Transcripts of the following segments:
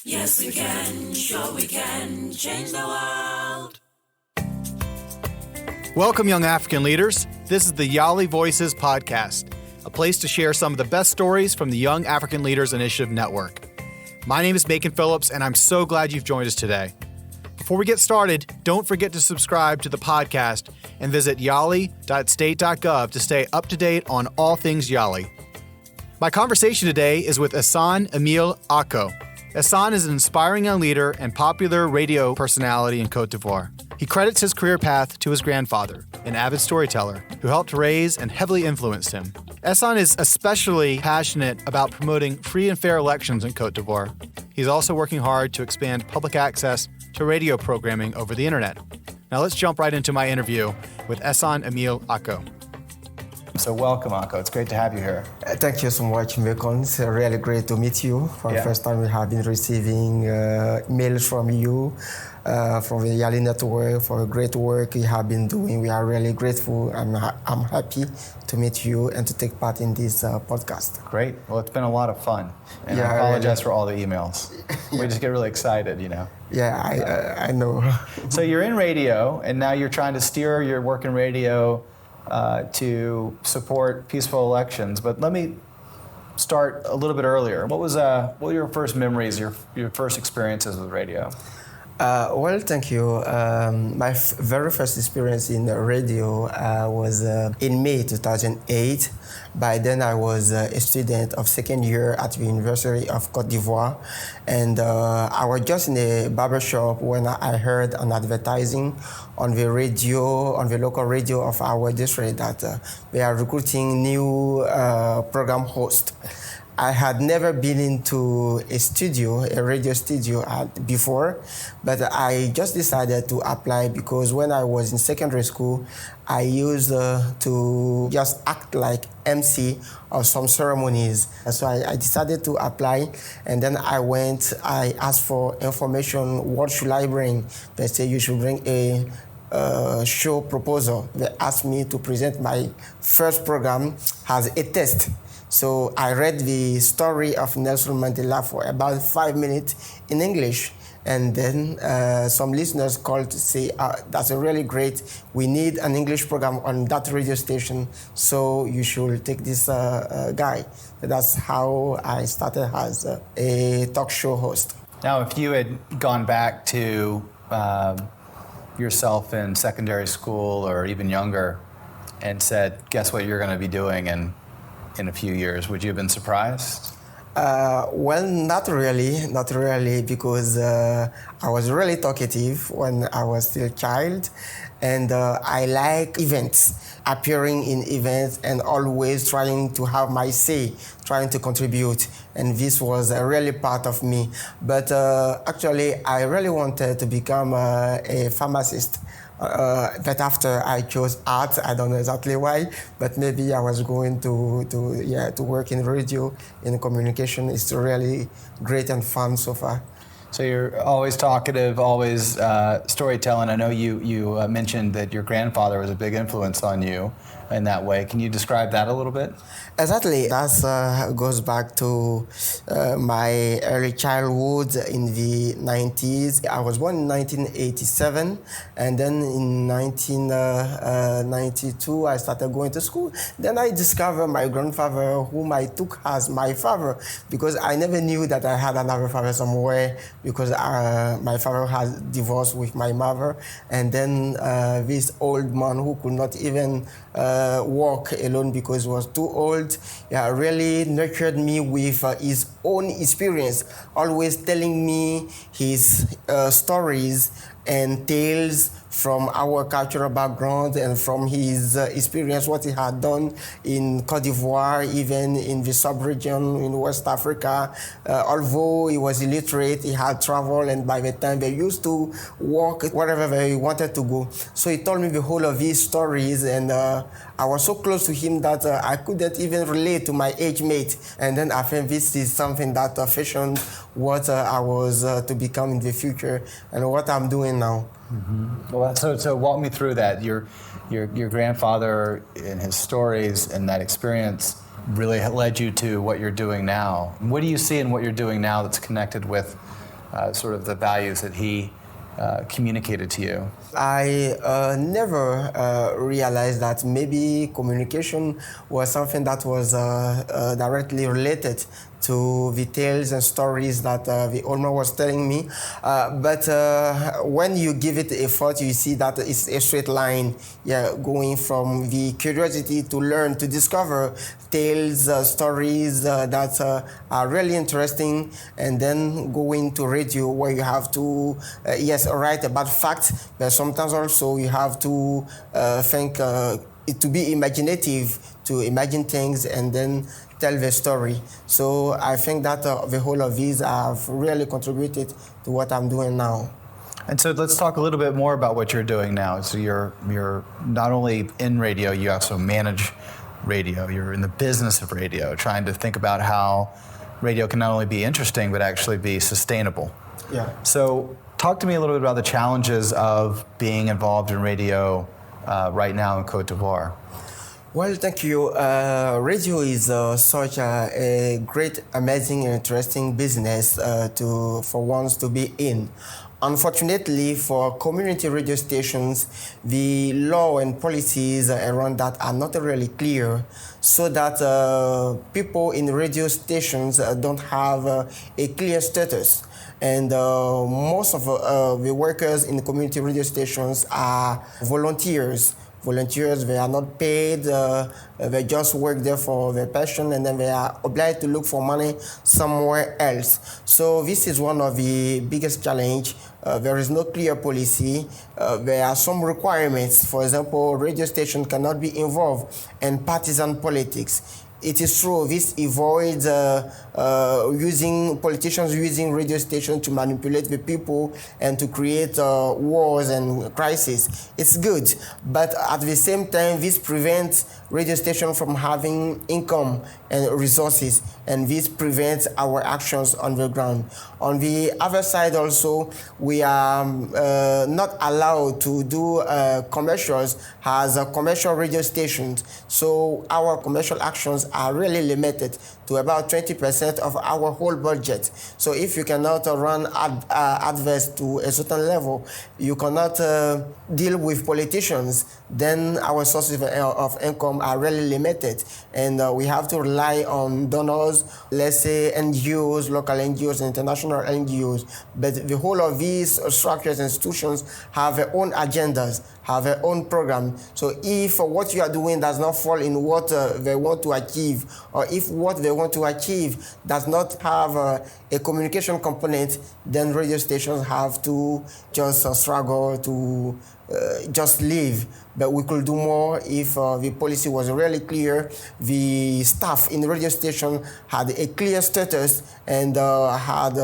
Yes, we can, sure we can change the world. Welcome, young African leaders. This is the YALI Voices podcast, a place to share some of the best stories from the Young African Leaders Initiative Network. My name is Macon Phillips, and I'm so glad you've joined us today. Before we get started, don't forget to subscribe to the podcast and visit yali.state.gov to stay up to date on all things YALI. My conversation today is with Essan Emile Ako. Essan is an inspiring young leader and popular radio personality in Côte d'Ivoire. He credits his career path to his grandfather, an avid storyteller, who helped raise and heavily influenced him. Essan is especially passionate about promoting free and fair elections in Côte d'Ivoire. He's also working hard to expand public access to radio programming over the internet. Now let's jump right into my interview with Essan Emile Ako. So welcome, Akko. It's great to have you here. Thank you so much, Macon. It's really great to meet you. For the first time, we have been receiving emails from you, from the YALI network, for the great work you have been doing. We are really grateful. I'm happy to meet you and to take part in this podcast. Great. Well, it's been a lot of fun. And I apologize for all the emails. We just get really excited, you know. Yeah, I know. So you're in radio, and now you're trying to steer your work in radio to support peaceful elections. But let me start a little bit earlier. What were your first memories, your first experiences with radio? Well, thank you. My very first experience in radio was in May 2008. By then, I was a student of second year at the University of Côte d'Ivoire. And I was just in a barbershop when I heard an advertising on the radio, on the local radio of our district, that they are recruiting new program host. I had never been into a radio studio before, but I just decided to apply because when I was in secondary school, I used to just act like MC of some ceremonies. So I decided to apply, and then I asked for information, what should I bring? They said you should bring a show proposal. They asked me to present my first program as a test. So I read the story of Nelson Mandela for about 5 minutes in English. And then some listeners called to say, that's a really great, we need an English program on that radio station, so you should take this guy. That's how I started as a talk show host. Now, if you had gone back to yourself in secondary school or even younger and said, guess what you're going to be doing in a few years, would you have been surprised? Well, not really, because I was really talkative when I was still a child, and I like events, appearing in events and always trying to have my say, trying to contribute, and this was really part of me. But actually, I really wanted to become a pharmacist. But after I chose art, I don't know exactly why, but maybe I was going to work in radio, in communication. It's really great and fun so far. So you're always talkative, always storytelling. I know you mentioned that your grandfather was a big influence on you in that way. Can you describe that a little bit? Exactly. That goes back to my early childhood in the 90s. I was born in 1987, and then in 1992, I started going to school. Then I discovered my grandfather, whom I took as my father, because I never knew that I had another father somewhere, because my father has divorced with my mother. And then this old man who could not even walk alone because he was too old, really nurtured me with his own experience, always telling me his stories and tales from our cultural background and from his experience, what he had done in Côte d'Ivoire, even in the sub-region in West Africa. Although he was illiterate, he had traveled, and by the time they used to walk wherever they wanted to go. So he told me the whole of his stories, and I was so close to him that I couldn't even relate to my age mate. And then I think this is something that fashioned what I was to become in the future and what I'm doing now. Mm-hmm. Well, so walk me through that. Your grandfather and his stories and that experience really led you to what you're doing now. What do you see in what you're doing now that's connected with sort of the values that he communicated to you? I never realized that maybe communication was something that was directly related to the tales and stories that the owner was telling me. But when you give it a thought, you see that it's a straight line, going from the curiosity to learn, to discover tales, stories that are really interesting, and then going to radio where you have to, write about facts, but sometimes also you have to think to be imaginative, to imagine things and then tell the story. So I think that the whole of these have really contributed to what I'm doing now. And so let's talk a little bit more about what you're doing now. So you're not only in radio, you also manage radio. You're in the business of radio, trying to think about how radio can not only be interesting, but actually be sustainable. Yeah. So talk to me a little bit about the challenges of being involved in radio right now in Côte d'Ivoire. Well, thank you. Radio is such a great, amazing, and interesting business for ones to be in. Unfortunately, for community radio stations, the law and policies around that are not really clear, so that people in radio stations don't have a clear status. And most of the workers in the community radio stations are volunteers. They are not paid, they just work there for their passion, and then they are obliged to look for money somewhere else. So this is one of the biggest challenge. There is no clear policy. There are some requirements. For example, radio station cannot be involved in partisan politics. It is true, this avoids politicians using radio stations to manipulate the people and to create wars and crises. It's good, but at the same time, this prevents radio stations from having income and resources, and this prevents our actions on the ground. On the other side also, we are not allowed to do commercials as commercial radio stations, so our commercial actions are really limited to about 20% of our whole budget. So if you cannot run adverts to a certain level, you cannot deal with politicians, then our sources of income are really limited. And we have to rely on donors, let's say NGOs, local NGOs, international NGOs. But the whole of these structures and institutions have their own agendas, have their own program. So if what you are doing does not fall in what they want to achieve, or if what they want to achieve does not have a communication component, then radio stations have to just struggle to just live. But we could do more if the policy was really clear, the staff in the radio station had a clear status and had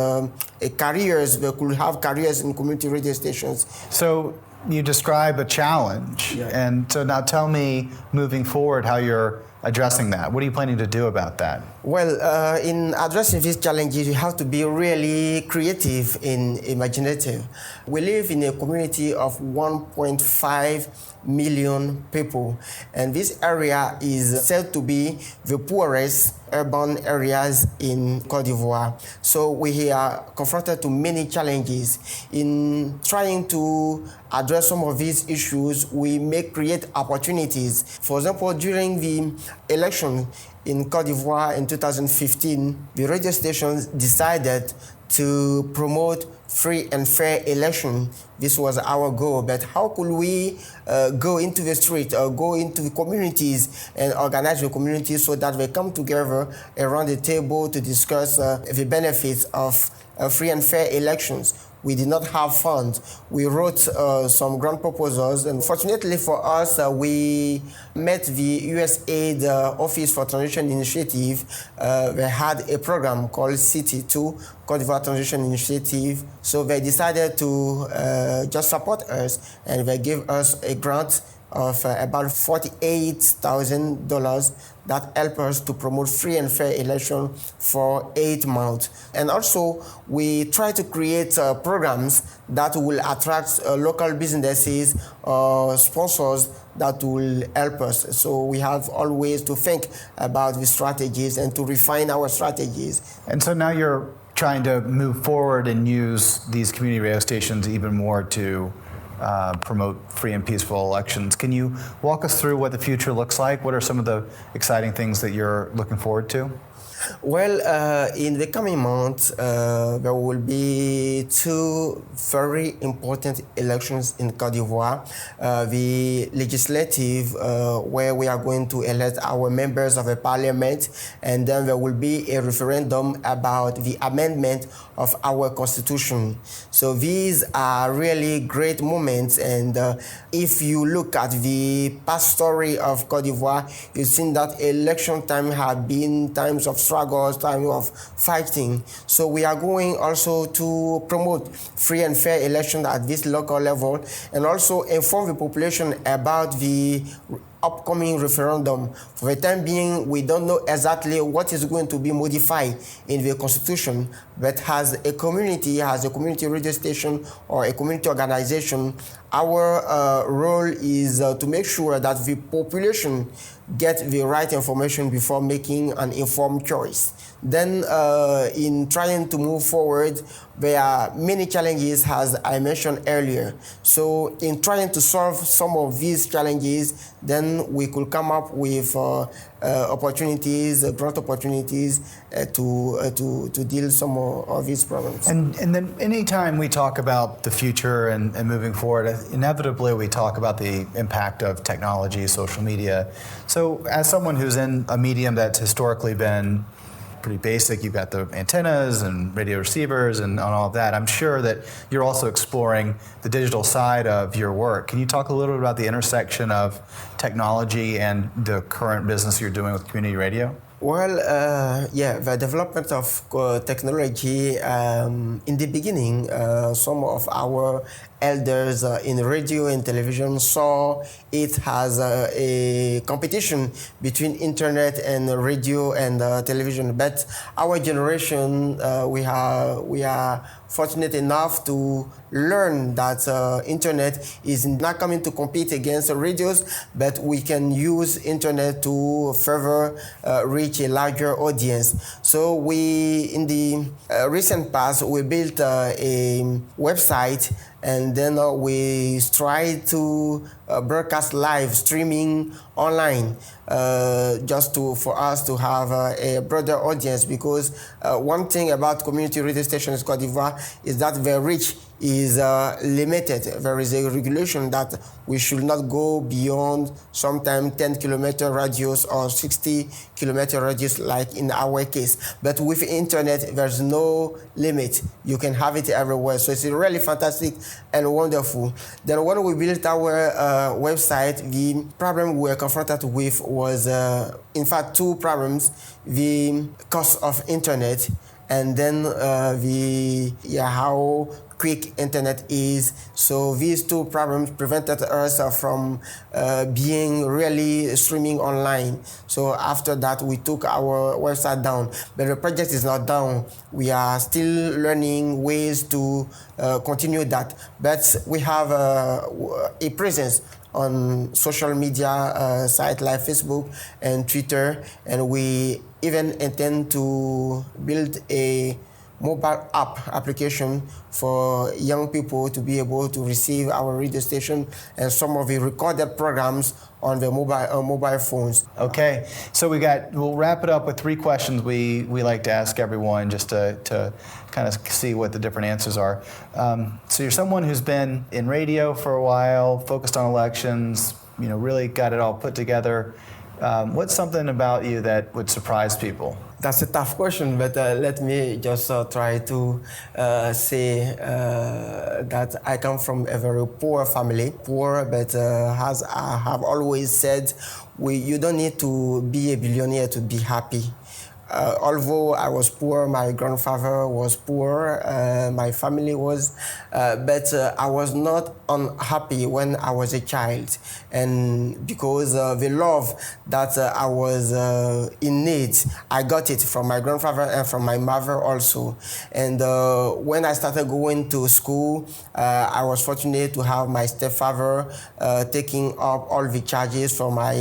careers. They could have careers in community radio stations. So you describe a challenge, and so now tell me, moving forward, how you're addressing that. What are you planning to do about that? Well, in addressing these challenges, you have to be really creative and imaginative. We live in a community of 1.5 million people, and this area is said to be the poorest urban areas in Côte d'Ivoire. So we are confronted to many challenges. In trying to address some of these issues, we may create opportunities. For example, during the election in Côte d'Ivoire in 2015, the radio stations decided to promote free and fair election. This was our goal, but how could we go into the street or go into the communities and organize the communities so that they come together around the table to discuss the benefits of free and fair elections? We did not have funds. We wrote some grant proposals, and fortunately for us, we met the USAID Office for Transition Initiative. They had a program called CT2, Côte d'Ivoire Transition Initiative. So they decided to just support us, and they gave us a grant of about $48,000 that help us to promote free and fair election for 8 months. And also, we try to create programs that will attract local businesses or sponsors that will help us. So we have always to think about the strategies and to refine our strategies. And so now you're trying to move forward and use these community radio stations even more to promote free and peaceful elections. Can you walk us through what the future looks like? What are some of the exciting things that you're looking forward to? Well, in the coming months, there will be two very important elections in Côte d'Ivoire. The legislative, where we are going to elect our members of the parliament, and then there will be a referendum about the amendment of our constitution. So these are really great moments, and if you look at the past story of Côte d'Ivoire, you've seen that election time have been times of struggles, time of fighting. So we are going also to promote free and fair elections at this local level, and also inform the population about the upcoming referendum. For the time being, we don't know exactly what is going to be modified in the constitution, but as a community radio station or a community organization, our role is to make sure that the population get the right information before making an informed choice. Then in trying to move forward, there are many challenges, as I mentioned earlier. So in trying to solve some of these challenges, then we could come up with opportunities, growth opportunities to deal some of these problems. And then anytime we talk about the future and moving forward, inevitably we talk about the impact of technology, social media. So as someone who's in a medium that's historically been pretty basic, you've got the antennas and radio receivers and all of that, I'm sure that you're also exploring the digital side of your work. Can you talk a little bit about the intersection of technology and the current business you're doing with community radio? Well, the development of technology, in the beginning, some of our elders in radio and television saw it as a competition between internet and radio and television. But our generation, we are fortunate enough to learn that internet is not coming to compete against radios, but we can use internet to further reach a larger audience. So we, in the recent past, we built a website, and then we tried to broadcast live streaming online, just for us to have a broader audience, because one thing about community radio stations in Côte d'Ivoire is that their reach is limited. There is a regulation that we should not go beyond sometimes 10-kilometer radius or 60-kilometer radius, like in our case. But with internet, there's no limit. You can have it everywhere. So it's really fantastic and wonderful. Then when we built our website, the problem we were confronted with was, in fact, two problems: the cost of internet, and then how quick internet is. So these two problems prevented us from being really streaming online. So after that, we took our website down. But the project is not down. We are still learning ways to continue that. But we have a presence on social media sites like Facebook and Twitter, and we even intend to build a mobile application for young people to be able to receive our radio station and some of the recorded programs on their mobile phones. Okay, so we'll wrap it up with three questions we like to ask everyone, just to kind of see what the different answers are. So you're someone who's been in radio for a while, focused on elections, really got it all put together. What's something about you that would surprise people? That's a tough question, but let me just try to say that I come from a very poor family. Poor, but as I have always said, you don't need to be a billionaire to be happy. Although I was poor, my grandfather was poor, my family was, but I was not unhappy when I was a child. And because the love that I was in need, I got it from my grandfather and from my mother also. And when I started going to school, I was fortunate to have my stepfather taking up all the charges for my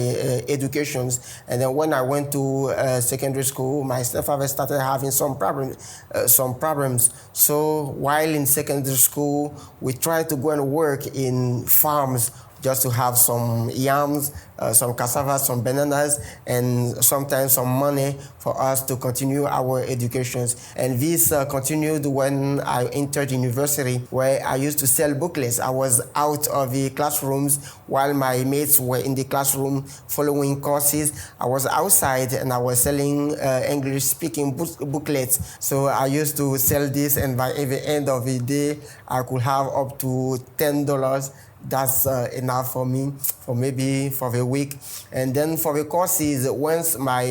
educations. And then when I went to secondary school, school, my stepfather started having some problems. So while in secondary school, we tried to go and work in farms just to have some yams, some cassava, some bananas, and sometimes some money for us to continue our educations. And this continued when I entered university, where I used to sell booklets. I was out of the classrooms while my mates were in the classroom following courses. I was outside and I was selling English-speaking booklets. So I used to sell this, and by the end of the day, I could have up to $10. That's enough for me, for the week. And then for the courses, once my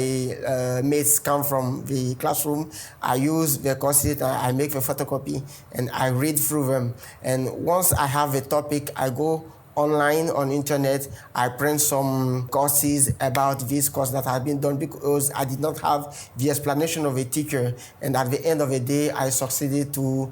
mates come from the classroom, I use the courses, I make the photocopy, and I read through them. And once I have a topic, I go online on internet, I print some courses about this course that had been done because I did not have the explanation of a teacher. And at the end of the day, I succeeded to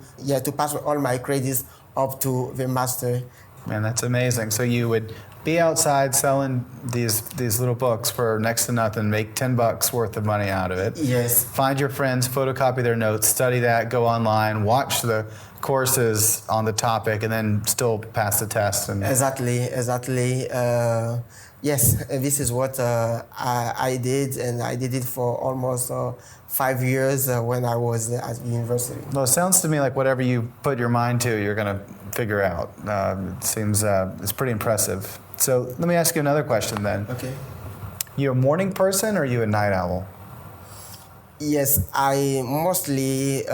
pass all my credits up to the master. Man, that's amazing. So you would be outside selling these little books for next to nothing, make $10 worth of money out of it. Yes. Find your friends, photocopy their notes, study that, go online, watch the courses on the topic, and then still pass the test. And Exactly. Yes, this is what I did, and I did it for almost 5 years when I was at university. Well, it sounds to me like whatever you put your mind to, you're going to figure out. It seems it's pretty impressive. So let me ask you another question then. Okay. You a morning person or are you a night owl? Yes, I mostly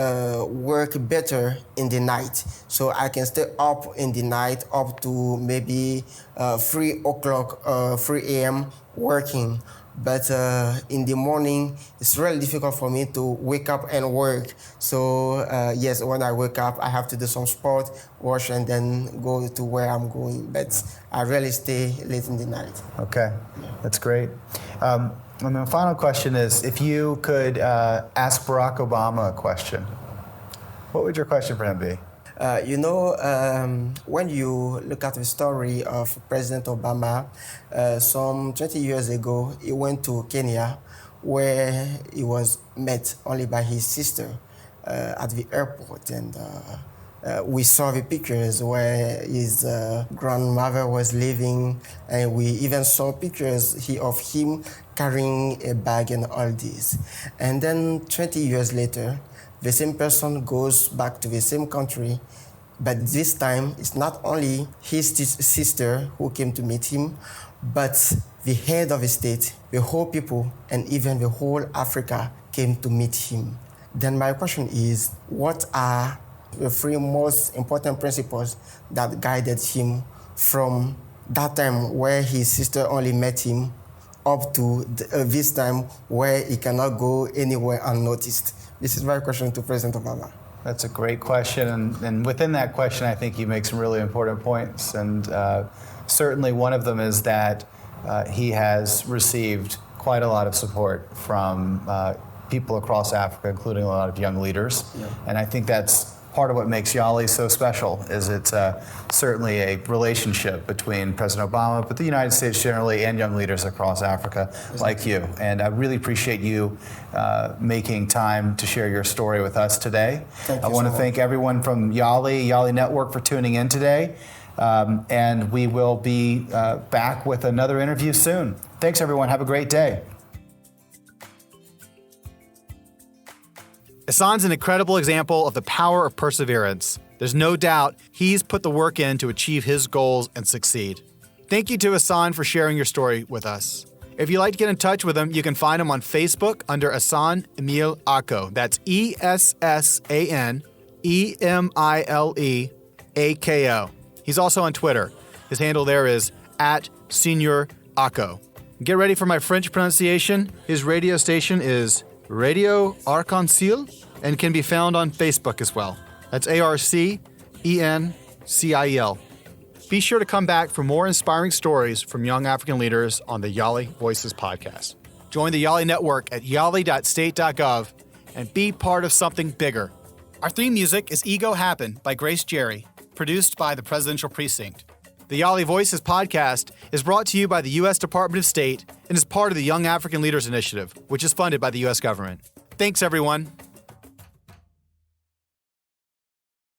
work better in the night. So I can stay up in the night up to maybe 3 o'clock, 3 a.m. working. But in the morning, it's really difficult for me to wake up and work. So yes, when I wake up, I have to do some sport, wash, and then go to where I'm going. But I really stay late in the night. Okay, that's great. And my final question is, if you could ask Barack Obama a question, what would your question for him be? When you look at the story of President Obama, some 20 years ago, he went to Kenya, where he was met only by his sister at the airport. And we saw the pictures where his grandmother was living, and we even saw pictures of him carrying a bag and all this. And then 20 years later, the same person goes back to the same country, but this time it's not only his sister who came to meet him, but the head of the state, the whole people, and even the whole Africa came to meet him. Then my question is, what are the 3 most important principles that guided him from that time where his sister only met him up to this time where he cannot go anywhere unnoticed? This is my question to President Obama. That's a great question, and within that question, I think you make some really important points, and certainly one of them is that he has received quite a lot of support from people across Africa, including a lot of young leaders, and I think that's part of what makes YALI so special. Is it's certainly a relationship between President Obama, but the United States generally, and young leaders across Africa like you. And I really appreciate you making time to share your story with us today. I want to thank everyone from YALI Network for tuning in today. And we will be back with another interview soon. Thanks, everyone. Have a great day. Essan's an incredible example of the power of perseverance. There's no doubt he's put the work in to achieve his goals and succeed. Thank you to Essan for sharing your story with us. If you'd like to get in touch with him, you can find him on Facebook under Essan Emile Ako. That's ESSAN EMILE AKO. He's also on Twitter. His handle there is @Senior Ako. Get ready for my French pronunciation. His radio station is Radio Arc-en-ciel and can be found on Facebook as well. That's ARCENCIEL. Be sure to come back for more inspiring stories from young African leaders on the YALI Voices podcast. Join the YALI network at yali.state.gov and be part of something bigger. Our theme music is Ego Happen by Grace Jerry, produced by the Presidential Precinct. The YALI Voices podcast is brought to you by the U.S. Department of State and is part of the Young African Leaders Initiative, which is funded by the U.S. government. Thanks, everyone.